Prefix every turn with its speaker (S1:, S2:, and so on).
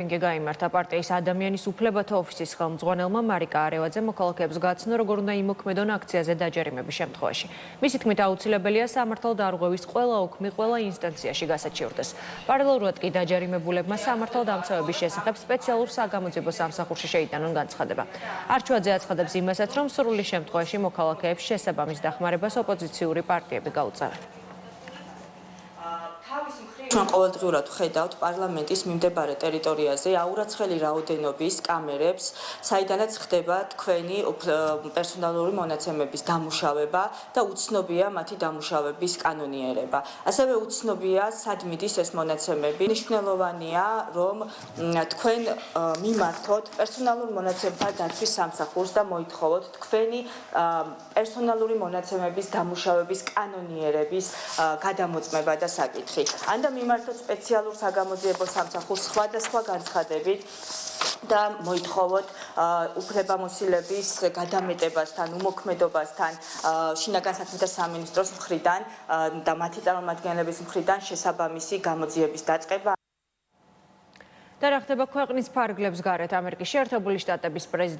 S1: გაიმართა პარტიის ადამიანის უფლებათა ოფისის ხელმძღვანელმა მარიკა არევაძე მოქალაქეებს გაცნო, როგორ უნდა იმოქმედონ აქციაზე დაჯერიმების შემთხვევაში. მისი თქმით, აუცილებელია სამართალ დარღვევის ყველა ოქმი ყველა ინსტანციაში გასაჩივრდეს. პარალელურად კი დაჯერიმებულებმა სამართალ დამცავების შესახებ სპეციალურ საგამოძიებო სამსახურში შეიტანონ განცხადება. არჩვაძე აცხადებს იმასაც, რომ სრული შემთხვევაში მოქალაქეებს შესაბამის დახმარებას ოპოზიციური პარტიები გაუწევენ.
S2: ჩვენ ყოველდღიურად ვხედავთ პარლამენტის მიმდებარე ტერიტორიაზე აურაცხელი რაოდენობის კამერებს, საიდანაც ხდება თქვენი პერსონალური მონაცემების დამუშავება და უცნობია მათი დამუშავების კანონიერება. ასევე უცნობია სად მიდის ეს მონაცემები. მნიშვნელოვანია, რომ თქვენ მიმართოთ პერსონალურ მონაცემთა დაცვის სამსახურს და მოითხოვოთ თქვენი პერსონალური მონაცემების დამუშავების კანონიერების გადამოწმება და საკითხი. ან და მიმართოთ სპეციალურ საგამოძიებო სამსახურს სხვადასხვა განცხადებით და მოითხოვოთ უფლებამოსილების გადამეტებასთან, უმოქმედობასთან შინაგან საქმეთა სამინისტროს მხრიდან და მათი წარმომადგენლების მხრიდან შესაბამისი გამოძიების დაწყება.
S1: და რა ხდება ქვეყნის ფარგლებს გარეთ ამერიკის შეერთებული შტატების პრეზიდენტი